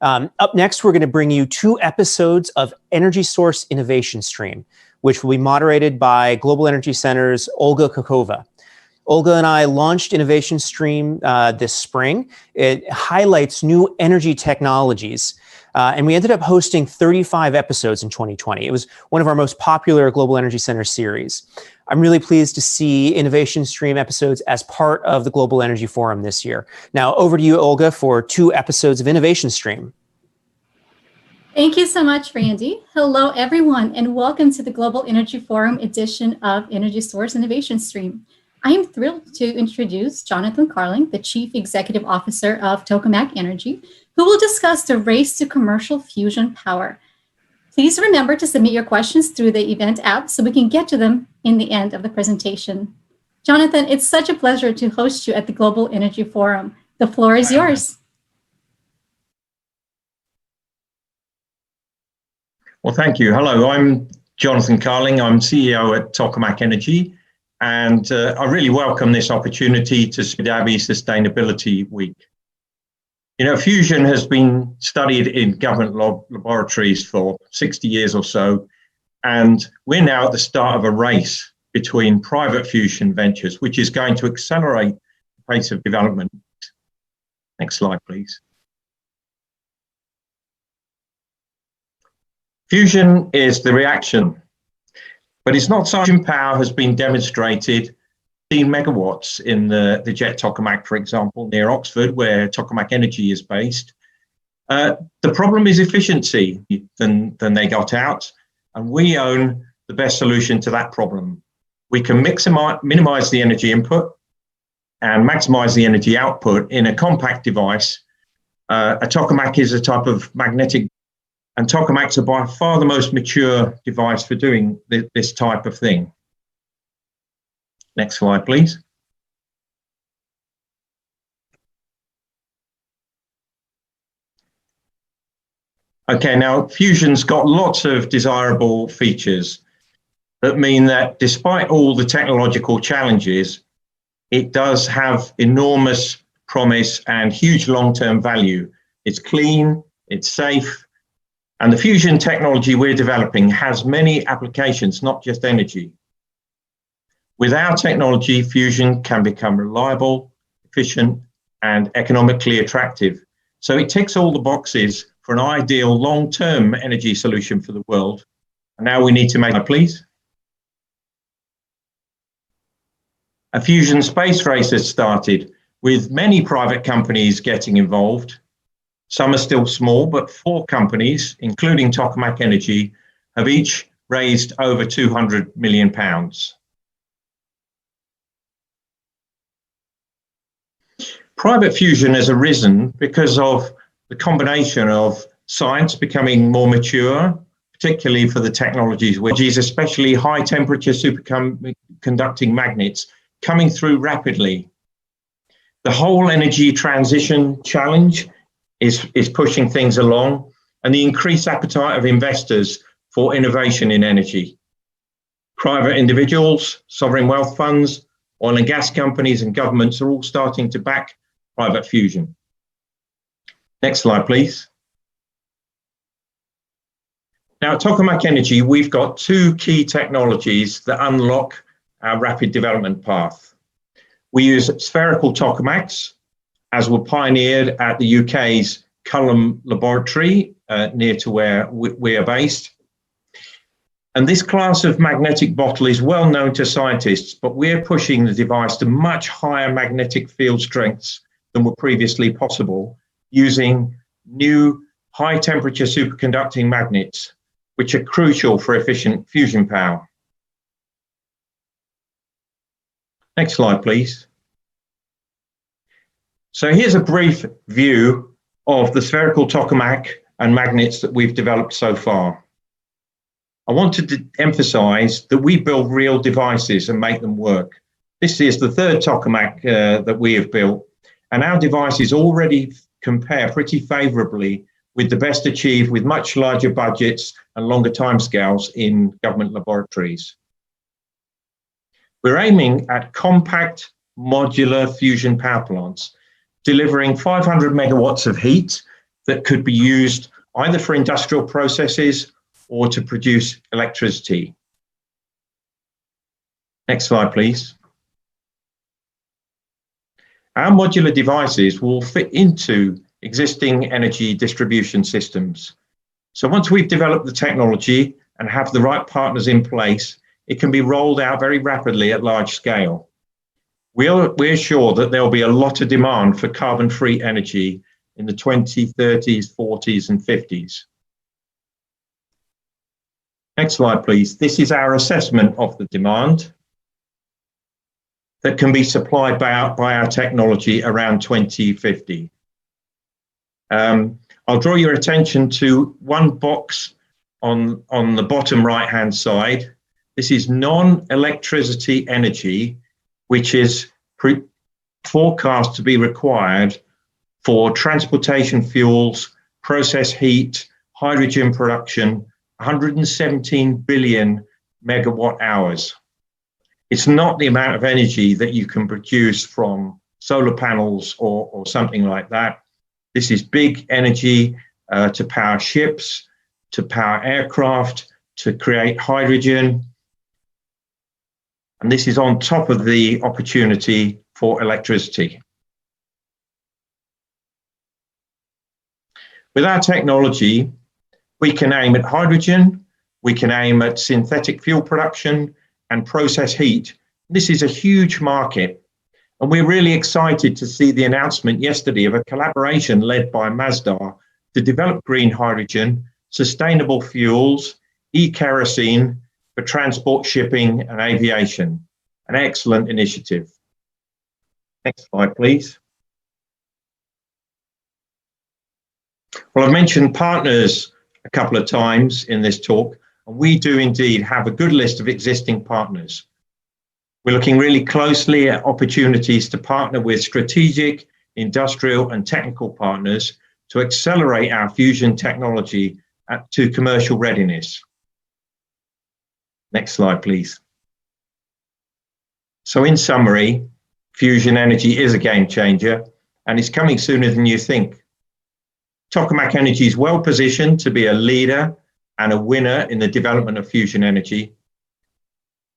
Up next, we're going to bring you 2 episodes of Energysource Innovation Stream, which will be moderated by Global Energy Center's Olga Khakova. Olga and I launched Innovation Stream this spring. It highlights new energy technologies. And we ended up hosting 35 episodes in 2020. It was one of our most popular Global Energy Center series. I'm really pleased to see Innovation Stream episodes as part of the Global Energy Forum this year. Now, over to you, Olga, for 2 episodes of Innovation Stream. Thank you so much, Randy. Hello, everyone, and welcome to the Global Energy Forum edition of Energysource Innovation Stream. I am thrilled to introduce Jonathan Carling, the Chief Executive Officer of Tokamak Energy, who will discuss the race to commercial fusion power. Please remember to submit your questions through the event app so we can get to them in the end of the presentation. Jonathan, it's such a pleasure to host you at the Global Energy Forum. The floor is yours. Well, thank you. Hello, I'm Jonathan Carling. I'm CEO at Tokamak Energy, and I really welcome this opportunity to speak at Abbey Sustainability Week. You know, fusion has been studied in government laboratories for 60 years or so, and we're now at the start of a race between private fusion ventures, which is going to accelerate the pace of development. Next slide, please. Fusion is the reaction, but it's not so. Fusion power has been demonstrated 15 megawatts in the Jet Tokamak, for example, near Oxford, where Tokamak Energy is based. The problem is efficiency than they got out, and we own the best solution to that problem. We can minimize the energy input and maximize the energy output in a compact device. A Tokamak is a type of magnetic, and Tokamaks are by far the most mature device for doing this type of thing. Next slide, please. Okay, now fusion's got lots of desirable features that mean that despite all the technological challenges, it does have enormous promise and huge long-term value. It's clean, it's safe, and the fusion technology we're developing has many applications, not just energy. With our technology, fusion can become reliable, efficient, and economically attractive. So it ticks all the boxes for an ideal long-term energy solution for the world. And now we need to make, please. A fusion space race has started with many private companies getting involved. Some are still small, but 4 companies, including Tokamak Energy, have each raised over £200 million. Private fusion has arisen because of the combination of science becoming more mature, particularly for the technologies, which is especially high temperature superconducting magnets coming through rapidly. The whole energy transition challenge is pushing things along, and the increased appetite of investors for innovation in energy. Private individuals, sovereign wealth funds, oil and gas companies and governments are all starting to back private fusion. Next slide, please. Now at Tokamak Energy, we've got 2 key technologies that unlock our rapid development path. We use spherical tokamaks, as were pioneered at the UK's Culham laboratory, near to where we are based. And this class of magnetic bottle is well known to scientists, but we're pushing the device to much higher magnetic field strengths than were previously possible, using new high temperature superconducting magnets, which are crucial for efficient fusion power. Next slide, please. So here's a brief view of the spherical tokamak and magnets that we've developed so far. I wanted to emphasize that we build real devices and make them work. This is the 3rd tokamak that we have built, and our devices already compare pretty favorably with the best achieved with much larger budgets and longer timescales in government laboratories. We're aiming at compact modular fusion power plants, delivering 500 megawatts of heat that could be used either for industrial processes or to produce electricity. Next slide, please. Our modular devices will fit into existing energy distribution systems. So once we've developed the technology and have the right partners in place, it can be rolled out very rapidly at large scale. We're sure that there'll be a lot of demand for carbon-free energy in the 2030s, 40s, and 50s. Next slide, please. This is our assessment of the demand that can be supplied by our technology around 2050. I'll draw your attention to one box on the bottom right-hand side. This is non-electricity energy, which is forecast to be required for transportation fuels, process heat, hydrogen production, 117 billion megawatt hours. It's not the amount of energy that you can produce from solar panels or something like that. This is big energy to power ships, to power aircraft, to create hydrogen. And this is on top of the opportunity for electricity. With our technology, we can aim at hydrogen, we can aim at synthetic fuel production and process heat. This is a huge market. And we're really excited to see the announcement yesterday of a collaboration led by Mazda to develop green hydrogen, sustainable fuels, e-kerosene for transport, shipping, and aviation. An excellent initiative. Next slide, please. Well, I've mentioned partners a couple of times in this talk, and we do indeed have a good list of existing partners. We're looking really closely at opportunities to partner with strategic, industrial, and technical partners to accelerate our fusion technology to commercial readiness. Next slide, please. So in summary, fusion energy is a game changer and it's coming sooner than you think. Tokamak Energy is well positioned to be a leader and a winner in the development of fusion energy.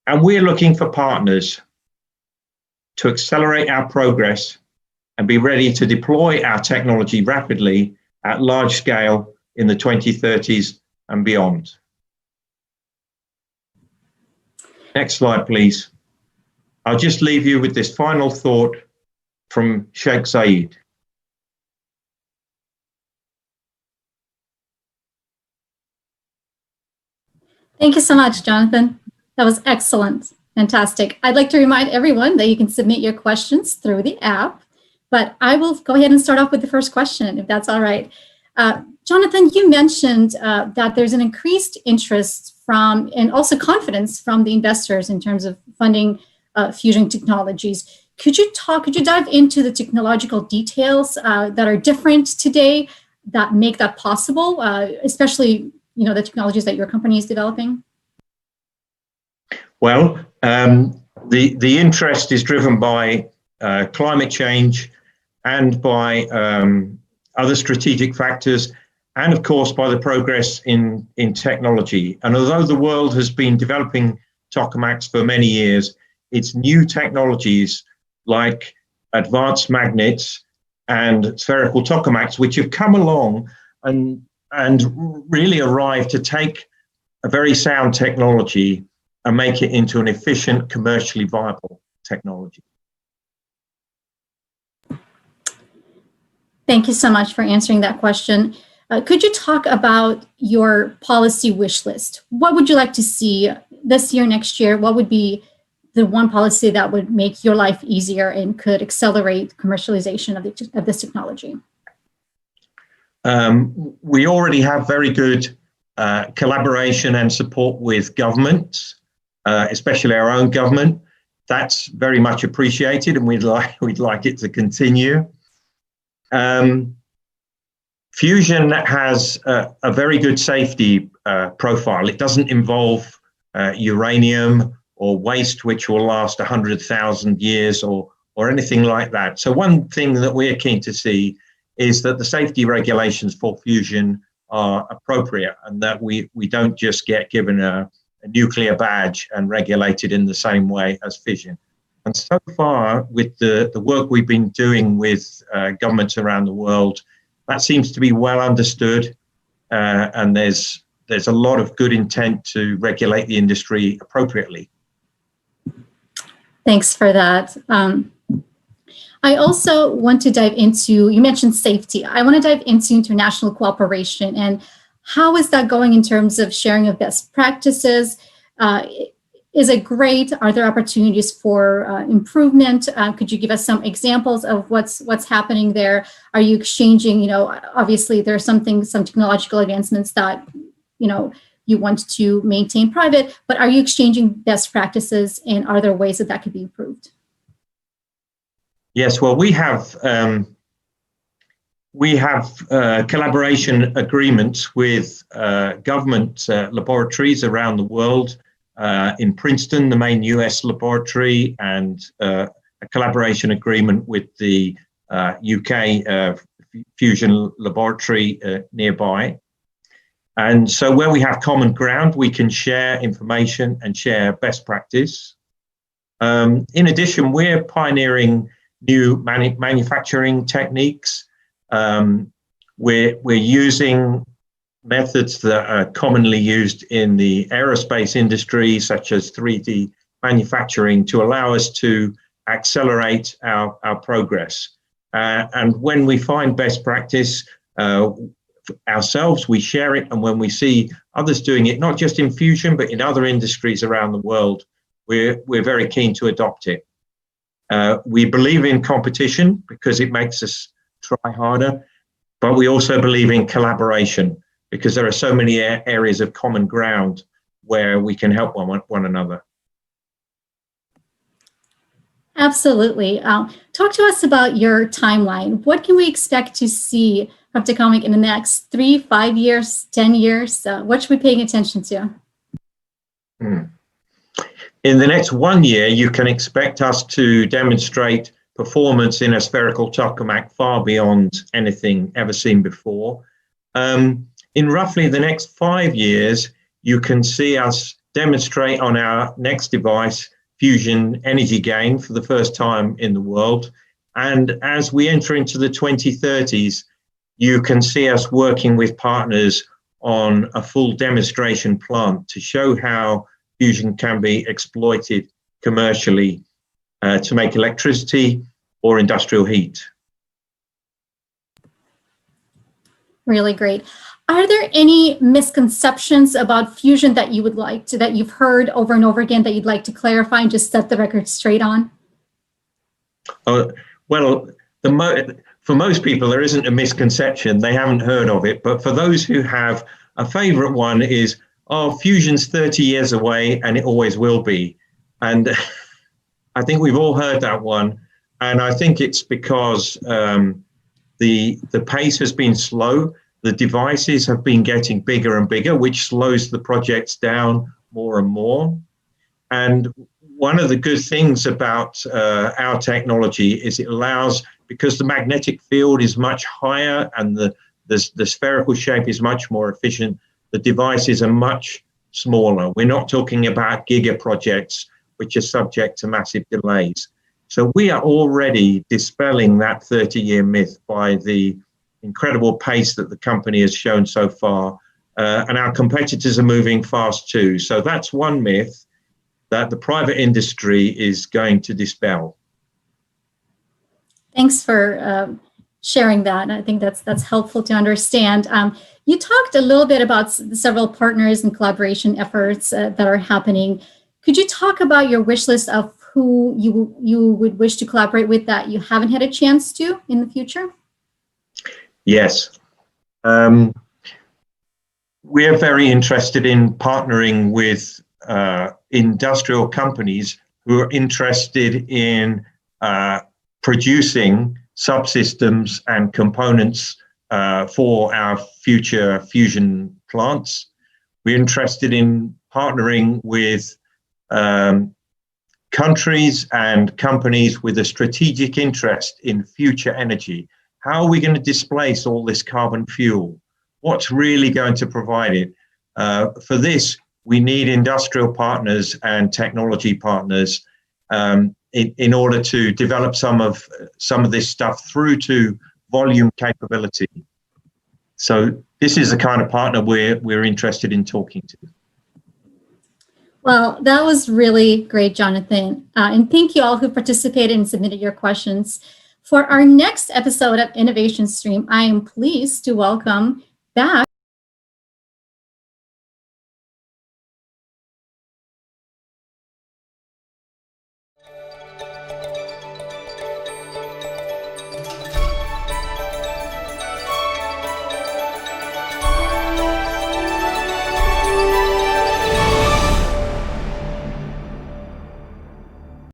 And we're looking for partners to accelerate our progress and be ready to deploy our technology rapidly at large scale in the 2030s and beyond. Next slide, please. I'll just leave you with this final thought from Sheikh Zayed. Thank you so much, Jonathan. That was excellent. Fantastic. I'd like to remind everyone that you can submit your questions through the app, but I will go ahead and start off with the first question, if that's all right. Jonathan, you mentioned that there's an increased interest from, and also confidence from the investors in terms of funding fusion technologies. Could you dive into the technological details that are different today that make that possible, especially, the technologies that your company is developing? Well, the interest is driven by climate change and by other strategic factors, and of course by the progress in technology. And although the world has been developing tokamaks for many years, it's new technologies like advanced magnets and spherical tokamaks which have come along and really arrived to take a very sound technology and make it into an efficient, commercially viable technology. Thank you so much for answering that question. Could you talk about your policy wish list? What would you like to see this year, next year? What would be the one policy that would make your life easier and could accelerate commercialization of this technology? We already have very good collaboration and support with governments, especially our own government. That's very much appreciated, and we'd like it to continue. Fusion has a very good safety profile. It doesn't involve uranium or waste which will last 100,000 years or anything like that. So one thing that we're keen to see is that the safety regulations for fusion are appropriate, and that we don't just get given a nuclear badge and regulated in the same way as fission. And so far, with the work we've been doing with governments around the world, that seems to be well understood, and there's a lot of good intent to regulate the industry appropriately. Thanks for that. I also want to dive into, you mentioned safety. I want to dive into international cooperation, and how is that going in terms of sharing of best practices? Is it great? Are there opportunities for improvement? Could you give us some examples of what's happening there? Are you exchanging, obviously there are some technological advancements that, you want to maintain private, but are you exchanging best practices, and are there ways that could be improved? Yes, well, we have collaboration agreements with government laboratories around the world, in Princeton, the main US laboratory, and a collaboration agreement with the UK fusion laboratory nearby. And so where we have common ground, we can share information and share best practice. In addition, we're pioneering new manufacturing techniques. We're using methods that are commonly used in the aerospace industry, such as 3D manufacturing, to allow us to accelerate our progress. And when we find best practice ourselves, we share it. And when we see others doing it, not just in fusion, but in other industries around the world, we're very keen to adopt it. We believe in competition because it makes us try harder, but we also believe in collaboration because there are so many areas of common ground where we can help one another. Absolutely. Talk to us about your timeline. What can we expect to see from Tokamak in the next 3, 5 years, 10 years? What should we be paying attention to? In the next 1 year, you can expect us to demonstrate performance in a spherical tokamak far beyond anything ever seen before. In roughly the next 5 years, you can see us demonstrate on our next device fusion energy gain for the first time in the world. And as we enter into the 2030s, you can see us working with partners on a full demonstration plant to show how fusion can be exploited commercially to make electricity or industrial heat. Really great. Are there any misconceptions about fusion that you would like to, that you've heard over and over again, that you'd like to clarify and just set the record straight on? Well, for most people, there isn't a misconception. They haven't heard of it. But for those who have, a favorite one is, oh, fusion's 30 years away and it always will be. And I think we've all heard that one. And I think it's because the pace has been slow. The devices have been getting bigger and bigger, which slows the projects down more and more. And one of the good things about our technology is it allows, because the magnetic field is much higher and the spherical shape is much more efficient, the devices are much smaller. We're not talking about giga projects, which are subject to massive delays. So we are already dispelling that 30-year myth by the incredible pace that the company has shown so far. And our competitors are moving fast too. So that's one myth that the private industry is going to dispel. Thanks for sharing that. I think that's helpful to understand. You talked a little bit about several partners and collaboration efforts that are happening. Could you talk about your wish list of who you would wish to collaborate with that you haven't had a chance to in the future? Yes. We're very interested in partnering with industrial companies who are interested in producing subsystems and components for our future fusion plants. We're interested in partnering with countries and companies with a strategic interest in future energy. How are we going to displace all this carbon fuel? What's really going to provide it? For this, we need industrial partners and technology partners in order to develop some of this stuff through to volume capability. So this is the kind of partner we're interested in talking to. Well, that was really great, Jonathan. And thank you all who participated and submitted your questions. For our next episode of Innovation Stream, I am pleased to welcome back